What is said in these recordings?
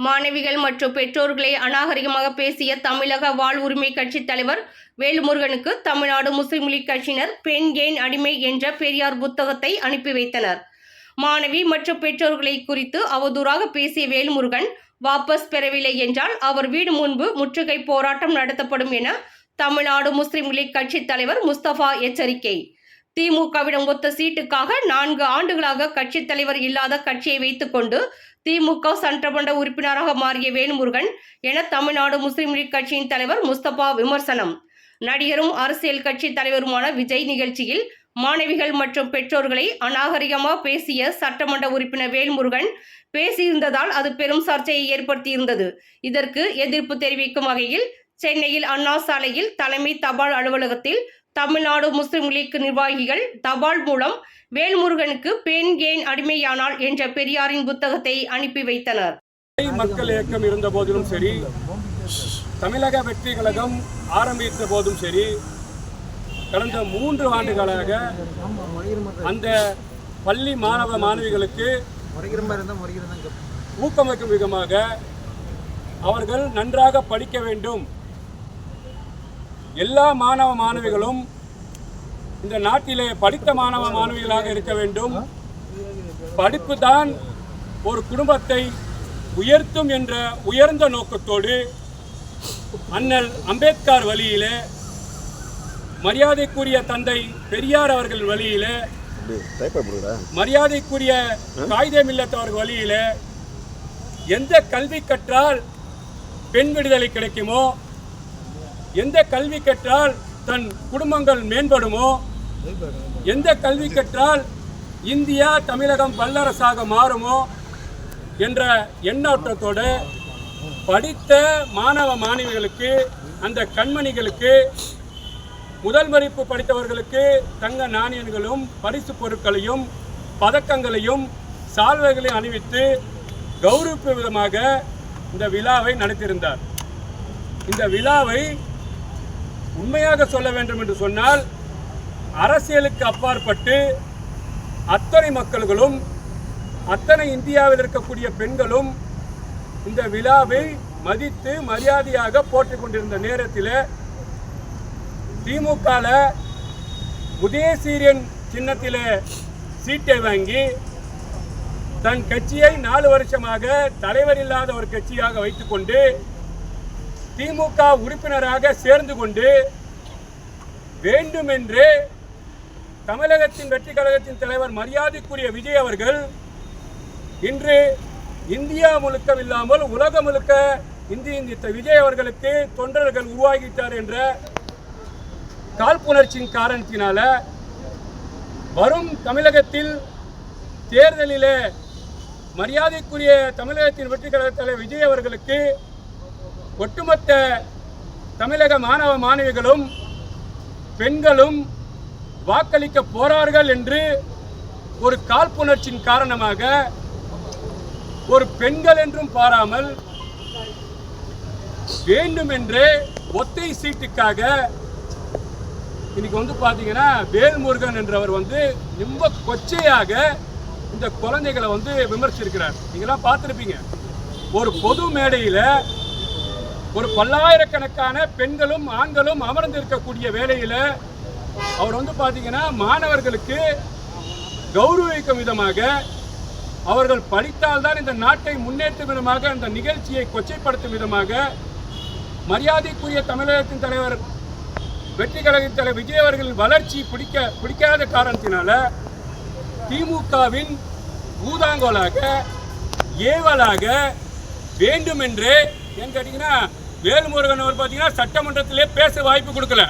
மாணவிகள் மற்றும் பெற்றோர்களை அநாகரிகமாக பேசிய தமிழக வாழ் உரிமை கட்சி தலைவர் வேல்முருகனுக்கு தமிழ்நாடு முஸ்லிம் லீக் கட்சியினர் பெண் ஏன் அடிமை என்ற பெரியார் புத்தகத்தை அனுப்பி வைத்தனர். மாணவி மற்றும் பெற்றோர்களை குறித்து அவதூறாக பேசிய வேல்முருகன் வாபஸ் பெறவில்லை என்றால் அவர் வீடு முன்பு முற்றுகை போராட்டம் நடத்தப்படும் என தமிழ்நாடு முஸ்லிம் லீக் கட்சி தலைவர் முஸ்தபா எச்சரிக்கை. திமுகவிடம் ஒத்த சீட்டுக்காக 4 ஆண்டுகளாக கட்சி தலைவர் இல்லாத கட்சியை வைத்துக்கொண்டு திமுக சட்டமன்ற உறுப்பினராக மாறிய வேல்முருகன் என தமிழ்நாடு முஸ்லிம் லீக் கட்சியின் தலைவர் முஸ்தபா விமர்சனம். நடிகரும் அரசியல் கட்சி தலைவருமான விஜய் நிகழ்ச்சியில் மாணவிகள் மற்றும் பெற்றோர்களை அநாகரிகமாக பேசிய சட்டமன்ற உறுப்பினர் வேல்முருகன் பேசியிருந்ததால் அது பெரும் சர்ச்சையை ஏற்படுத்தியிருந்தது. இதற்கு எதிர்ப்பு தெரிவிக்கும் வகையில் சென்னையில் அண்ணா சாலையில் தலைமை தபால் அலுவலகத்தில் தமிழ்நாடு முஸ்லிம் லீக் நிர்வாகிகள் தபால் மூலம் வேல்முருகனுக்கு பெண் ஏன் அடிமையானாள் என்ற பெரியாரின் புத்தகத்தை அனுப்பி வைத்தனர். மக்கள் இயக்கம் இருந்த போதிலும் சரி, தமிழக வெற்றி கழகம் ஆரம்பித்த போதும் சரி, கடந்த 3 ஆண்டுகளாக அந்த பள்ளி மாணவ மாணவிகளுக்கு ஊக்கமளிக்கும் விதமாக அவர்கள் நன்றாக படிக்க வேண்டும், எல்லா மாணவ மாணவிகளும் இந்த நாட்டிலே படித்த மாணவ மாணவிகளாக இருக்க வேண்டும், படிப்பு தான் ஒரு குடும்பத்தை உயர்த்தும் என்ற உயர்ந்த நோக்கத்தோடு அண்ணல் அம்பேத்கர் வழியிலே, மரியாதைக்குரிய தந்தை பெரியார் அவர்கள் வழியிலே, மரியாதைக்குரிய காயிதே மில்லத் அவர்கள் வழியிலே எந்த கல்வி கற்றால் பெண் விடுதலை கிடைக்குமோ, எந்த கல்வி கற்றால் தன் குடும்பங்கள் மேம்படுமோ, எந்த கல்வி கற்றால் இந்தியா தமிழகம் வல்லரசாக மாறுமோ என்ற எண்ணோட்டத்தோடு படித்த மாணவ மாணவிகளுக்கு, அந்த கண்மணிகளுக்கு, முதல் மதிப்பு படித்தவர்களுக்கு தங்க நாணயங்களும் பரிசு பொருட்களையும் பதக்கங்களையும் சால்வைகளையும் அணிவித்து கௌரவிக்கும் விதமாக இந்த விழாவை நடத்தியிருந்தார். இந்த விழாவை உண்மையாக சொல்ல வேண்டும் என்று சொன்னால், அரசியலுக்கு அப்பாற்பட்டு அத்தனை மக்கள்களும், அத்தனை இந்தியாவில் இருக்கக்கூடிய பெண்களும் இந்த விழாவை மதித்து மரியாதையாக போற்றிக் கொண்டிருந்த நேரத்தில் திமுக உதயசூரியன் சின்னத்தில் சீட்டை வாங்கி தன் கட்சியை 4 வருஷமாக தலைவர் இல்லாத ஒரு கட்சியாக வைத்துக்கொண்டு திமுக உறுப்பினராக சேர்ந்து கொண்டு வேண்டுமென்றே தமிழகத்தின் வெற்றி கழகத்தின் தலைவர் மரியாதைக்குரிய விஜய் அவர்கள் இன்று இந்தியா முழுக்க இல்லாமல் உலகம் முழுக்க இந்திய விஜய் அவர்களுக்கு தொண்டர்கள் உருவாகிட்டார் என்ற காழ்ப்புணர்ச்சியின் காரணத்தினால வரும் தமிழகத்தில் தேர்தலில் மரியாதைக்குரிய தமிழகத்தின் வெற்றி கழக தலைவர் விஜய் அவர்களுக்கு ஒட்டுமொத்த தமிழக மாணவ மாணவிகளும் பெண்களும் வாக்களிக்க போறார்கள் என்று ஒரு காழ்ப்புணர்ச்சியின் காரணமாக ஒரு பெண்கள் என்றும் பாராமல் வேண்டுமென்றே ஒத்தை சீட்டுக்காக இன்னைக்கு பார்த்தீங்கன்னா வேல்முருகன் என்றவர் ரொம்ப கொச்சையாக இந்த குழந்தைகளை விமர்சிக்கிறார். நீங்களாம் பார்த்துருப்பீங்க. ஒரு பொது மேடையில் ஒரு பல்லாயிரக்கணக்கான பெண்களும் ஆண்களும் அமர்ந்து இருக்கக்கூடிய வேளையில் அவர் பார்த்தீங்கன்னா மாணவர்களுக்கு கௌரவிக்கும் விதமாக, அவர்கள் படித்தால்தான் இந்த நாட்டை முன்னேற்றும் விதமாக, அந்த நிகழ்ச்சியை கொச்சைப்படுத்தும் விதமாக மரியாதைக்குரிய தமிழகத்தின் தலைவர் வெற்றி கழகத்தின் தலைவர் விஜய் அவர்களின் வளர்ச்சி பிடிக்காத காரணத்தினால திமுகவின் ஊதாங்கோலாக ஏவலாக வேண்டுமென்றே ஏன்னு கேட்டிங்கன்னா வேல்முருகன் அவர் பார்த்தீங்கன்னா சட்டமன்றத்திலே பேச வாய்ப்பு கொடுக்கல.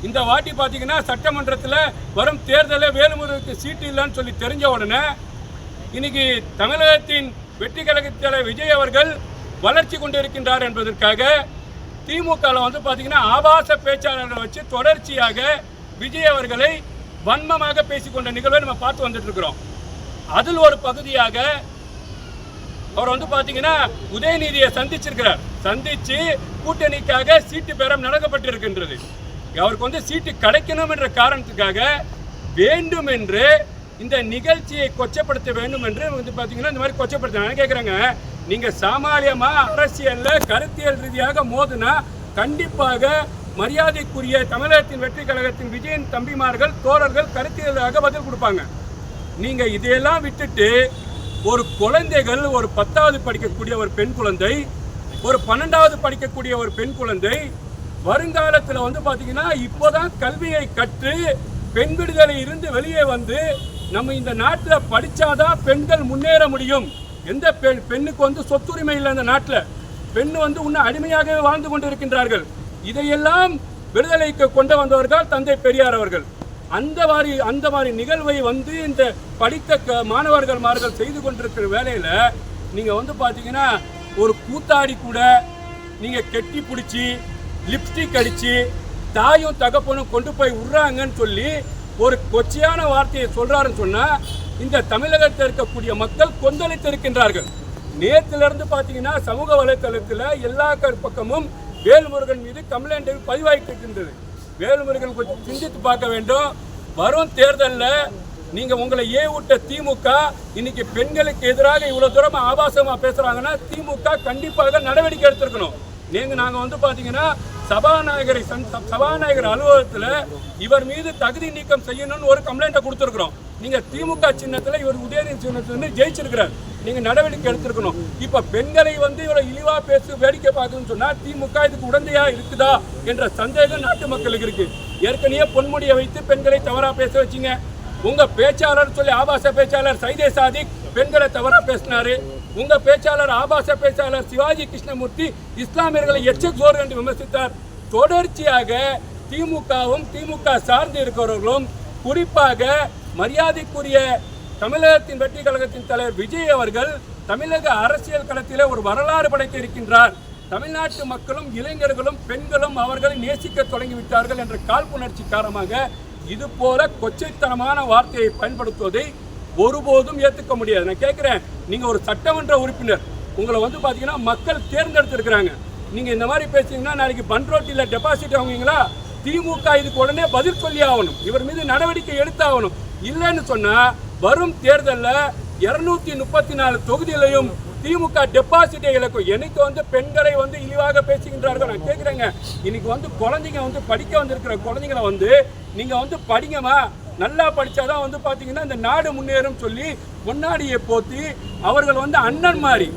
இந்த வாட்டி பார்த்தீங்கன்னா சட்டமன்றத்தில் வரும் தேர்தலில் வேல்முருகனுக்கு சீட்டு இல்லைன்னு சொல்லி தெரிஞ்ச உடனே இன்னைக்கு தமிழகத்தின் வெற்றி கழகத்தின் தலைவர் விஜய் அவர்கள் வளர்ச்சி கொண்டிருக்கின்றார் என்பதற்காக திமுகவில் பார்த்தீங்கன்னா ஆபாச பேச்சாளர்களை வச்சு தொடர்ச்சியாக விஜய் அவர்களை வன்மமாக பேசிக்கொண்ட நிகழ்வை நம்ம பார்த்து வந்துட்டு இருக்கிறோம். அதில் ஒரு பகுதியாக அவர் பார்த்தீங்கன்னா உதயநிதியை சந்திச்சிருக்கிறார். சந்திச்சு கூட்டணிக்காக சீட்டு பேரம் நடக்கப்பட்டிருக்கின்றது. அவருக்கு சீட்டு கிடைக்கணும் என்ற காரணத்துக்காக வேண்டுமென்று இந்த நிகழ்ச்சியை கொச்சப்படுத்த வேண்டும் என்று பார்த்தீங்கன்னா இந்த மாதிரி கொச்சப்படுத்த கேட்குறாங்க. நீங்க சாமானியமா அரசியல்ல கருத்தியல் ரீதியாக மோதுனா கண்டிப்பாக மரியாதைக்குரிய தமிழகத்தின் வெற்றி கழகத்தின் விஜயன் தம்பிமார்கள் தோழர்கள் கருத்தியலாக பதில் கொடுப்பாங்க. நீங்க இதையெல்லாம் விட்டுட்டு ஒரு குழந்தைகள், ஒரு 10வது படிக்கக்கூடிய ஒரு பெண் குழந்தை, ஒரு 12வது படிக்கக்கூடிய ஒரு பெண் குழந்தை வருங்காலத்தில் வந்து பார்த்தீங்கன்னா இப்போதான் கல்வியை கற்று பெண் விடுதலை இருந்து வெளியே வந்து நம்ம இந்த நாட்டில் படித்தாதான் பெண்கள் முன்னேற முடியும். எந்த பெண்ணுக்கு வந்து சொத்துரிமை இல்லை இந்த நாட்டில், பெண் வந்து இன்னும் அடிமையாகவே வாழ்ந்து கொண்டு இருக்கின்றார்கள். இதையெல்லாம் விடுதலைக்கு கொண்டு வந்தவர்கள் தந்தை பெரியார் அவர்கள். அந்த மாதிரி நிகழ்வை வந்து இந்த படித்த மாணவர்கள் செய்து கொண்டிருக்கிற வேலையில் நீங்கள் வந்து பார்த்தீங்கன்னா ஒரு கூத்தாடி கூட நீங்கள் கெட்டி பிடிச்சி லிப்ஸ்டிக் அடித்து தாயும் தகப்பனும் கொண்டு போய் விட்றாங்கன்னு சொல்லி ஒரு கொச்சையான வார்த்தையை சொல்கிறாருன்னு சொன்னால் இந்த தமிழகத்தில் இருக்கக்கூடிய மக்கள் கொந்தளித்திருக்கின்றார்கள். நேற்றிலிருந்து பார்த்தீங்கன்னா சமூக வலைத்தளத்தில் எல்லா பக்கமும் வேல்முருகன் மீது கம்ப்ளைண்ட் பதிவாகிட்டு இருக்கின்றது. வேல்முருகன் கொஞ்சம் சிந்தித்து பார்க்க வேண்டும். வரும் தேர்தலில் நீங்கள் உங்களை விட்ட திமுக இன்னைக்கு பெண்களுக்கு எதிராக இவ்வளோ தூரமாக ஆபாசமாக பேசுகிறாங்கன்னா திமுக கண்டிப்பாக நடவடிக்கை எடுத்திருக்கணும். நாங்கள் வந்து பார்த்தீங்கன்னா சபாநாயகர் அலுவலகத்தில் இவர் மீது தகுதி நீக்கம் செய்யணும்னு ஒரு கம்ப்ளைண்ட்டை கொடுத்துருக்குறோம். நீங்கள் திமுக சின்னத்தில் இவர் உதயநிதி சின்னத்தில் ஜெயிச்சிருக்கிறார், நீங்கள் நடவடிக்கை எடுத்திருக்கணும். இப்போ பெண்களை வந்து இவரை இழிவாக பேசி வேடிக்கை பார்க்கணும்னு சொன்னால் திமுக இதுக்கு உடந்தையாக இருக்குதா என்ற சந்தேகம் நாட்டு மக்களுக்கு இருக்கு. ஏற்கனவே பொன்முடியை வைத்து பெண்களை தவறாக பேச வச்சிங்க. உங்கள் பேச்சாளர் சொல்லி ஆபாச பேச்சாளர் சைதே சாதிக் பெண்களை தவறாக பேசினாரு. உங்க பேச்சாளர் ஆபாச பேச்சாளர் சிவாஜி கிருஷ்ணமூர்த்தி இஸ்லாமியர்களை எச்சோர் என்று விமர்சித்தார். தொடர்ச்சியாக திமுகவும் திமுக சார்ந்து இருக்கிறவர்களும் குறிப்பாக மரியாதைக்குரிய தமிழகத்தின் வெற்றி கழகத்தின் தலைவர் விஜய் அவர்கள் தமிழக அரசியல் களத்திலே ஒரு வரலாறு படைக்க இருக்கின்றார். தமிழ்நாட்டு மக்களும் இளைஞர்களும் பெண்களும் அவர்களை நேசிக்க தொடங்கிவிட்டார்கள் என்ற காழ்ப்புணர்ச்சி காரணமாக இது போல கொச்சைத்தனமான வார்த்தையை பயன்படுத்துவதை ஒருபோதும் ஏற்றுக்க முடியாது. நான் கேட்குறேன், நீங்கள் ஒரு சட்டமன்ற உறுப்பினர், உங்களை வந்து பார்த்தீங்கன்னா மக்கள் தேர்ந்தெடுத்திருக்கிறாங்க. நீங்கள் இந்த மாதிரி பேசுறீங்கன்னா நாளைக்கு பன்ரோட்டியில் டெபாசிட் ஆகுவீங்களா? திமுக இதுக்கு உடனே பதில் சொல்லி ஆகணும், இவர் மீது நடவடிக்கை எடுத்தாகணும். இல்லைன்னு சொன்னால் வரும் தேர்தலில் 234 தொகுதியிலையும் திமுக டெபாசிட்டை இழக்கும். எனக்கு வந்து பெண்களை வந்து இழிவாக பேசுகின்றார்கள். நான் கேட்குறேங்க, இன்னைக்கு வந்து குழந்தைங்க வந்து படிக்க வந்திருக்கிற குழந்தைங்களை வந்து நீங்கள் வந்து படிங்கம்மா, நல்லா படித்தாதான் வந்து பார்த்தீங்கன்னா இந்த நாடு முன்னேறும் சொல்லி பொன்னாடியை போற்றி அவர்கள் வந்து அண்ணன் மாதிரி,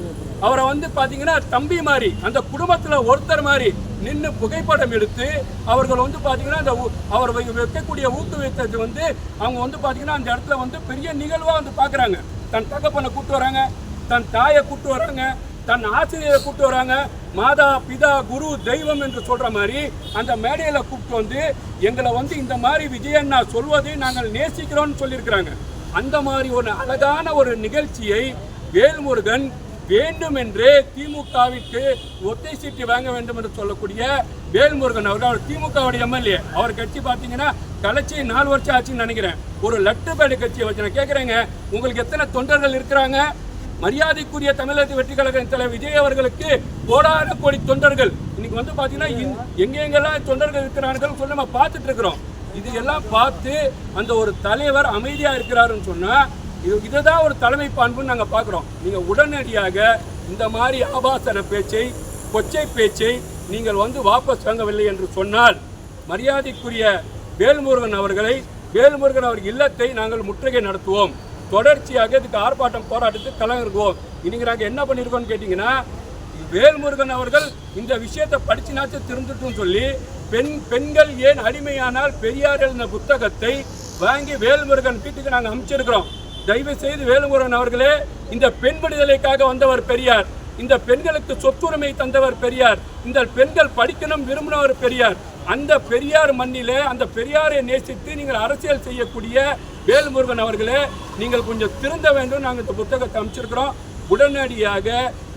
அவரை வந்து பார்த்தீங்கன்னா தம்பி மாதிரி, அந்த குடும்பத்தில் ஒருத்தர் மாதிரி நின்று புகைப்படம் எடுத்து அவர்கள் வந்து பார்த்தீங்கன்னா அந்த அவர் வைக்கக்கூடிய ஊக்குவித்தது வந்து அவங்க வந்து பார்த்தீங்கன்னா அந்த இடத்துல வந்து பெரிய நிகழ்வாக வந்து பார்க்குறாங்க. தன் தகப்பனை கூப்பிட்டு வராங்க, தன் தாயை கூப்பிட்டு வராங்க, தன் ஆசிரியரை கூப்பிட்டு வராங்க, மாதா பிதா குரு தெய்வம் என்று சொல்கிற மாதிரி அந்த மேடையில் கூப்பிட்டு வந்து எங்களை வந்து இந்த மாதிரி விஜயண்ணா சொல்வதை நாங்கள் நேசிக்கிறோம்னு சொல்லியிருக்கிறாங்க. அந்த மாதிரி ஒரு அழகான ஒரு நிகழ்ச்சியை வேல்முருகன் வேண்டுமென்றே திமுகவிற்கு ஒத்தை சீட்டு வாங்க வேண்டும் என்று சொல்லக்கூடிய வேல்முருகன் அவர்கள், அவர் திமுகவுடைய எம்எல்ஏ, அவர் கட்சி பார்த்தீங்கன்னா கலைச்சி 4 வருஷம் ஆச்சுன்னு நினைக்கிறேன். ஒரு லட்டுப்பேடு கட்சியை வச்சு நான் கேட்குறேங்க, உங்களுக்கு எத்தனை தொண்டர்கள் இருக்கிறாங்க? மரியாதைக்குரிய தமிழக வெற்றி கழகத்தின் தலைவர் விஜய் அவர்களுக்கு கோடான கோடி தொண்டர்கள் இன்னைக்கு வந்து பார்த்தீங்கன்னா எங்கெங்கெல்லாம் தொண்டர்கள் இருக்கிறார்கள் சொல்லி நம்ம பார்த்துட்டு இருக்கிறோம். இது எல்லாம் பார்த்து அந்த ஒரு தலைவர் அமைதியாக இருக்கிறாருன்னு சொன்னால் இதுதான் ஒரு தலைமை பண்புன்னு நாங்கள் பார்க்குறோம். நீங்கள் உடனடியாக இந்த மாதிரி ஆபாசன பேச்சை, கொச்சை பேச்சை நீங்கள் வந்து வாபஸ் வாங்கவில்லை என்று சொன்னால் மரியாதைக்குரிய வேல்முருகன் அவர் இல்லத்தை நாங்கள் முற்றுகை நடத்துவோம். தொடர்ச்சியாக இதுக்கு ஆர்ப்பாட்டம் போராட்டத்துக்கு கலந்துருக்குவோம். இன்னைக்கு நாங்கள் என்ன பண்ணியிருக்கோம்னு கேட்டிங்கன்னா, வேல்முருகன் அவர்கள் இந்த விஷயத்தை படிச்சுனாச்சும் திருந்துட்டும் சொல்லி பெண்கள் ஏன் அடிமையானால் பெரியார் எழுதின புத்தகத்தை வாங்கி வேல்முருகன் வீட்டுக்கு நாங்கள் அனுப்பிச்சிருக்கிறோம். தயவு செய்து வேல்முருகன் அவர்களே, இந்த பெண் விடுதலைக்காக வந்தவர் பெரியார், இந்த பெண்களுக்கு சொத்துரிமை தந்தவர் பெரியார், இந்த பெண்கள் படிக்கணும் விரும்பினவர் பெரியார். அந்த பெரியார் மண்ணிலே அந்த பெரியாரை நேசித்து நீங்கள் அரசியல் செய்யக்கூடிய வேல்முருகன் அவர்களே, நீங்கள் கொஞ்சம் திருந்த வேண்டும். நாங்கள் இந்த புத்தகத்தை அமைச்சிருக்கிறோம். உடனடியாக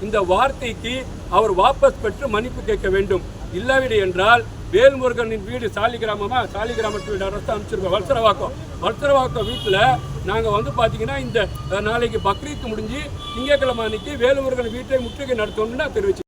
இந்த வார்த்தைக்கு அவர் வாபஸ் பெற்று மன்னிப்பு கேட்க வேண்டும். இல்லாவிட என்றால் வேல்முருகனின் வீடு சாலிகிராமத்து வீடு அரசு அமைச்சிருக்கோம். வல்சரவாக்கம் வீட்டில் நாங்கள் வந்து பார்த்தீங்கன்னா இந்த நாளைக்கு பக்ரீத் முடிஞ்சு திங்கட்கிழமை அன்னைக்கு வேல்முருகன் வீட்டை முற்றுகை நடத்தணும்னு நான் தெரிவிச்சேன்.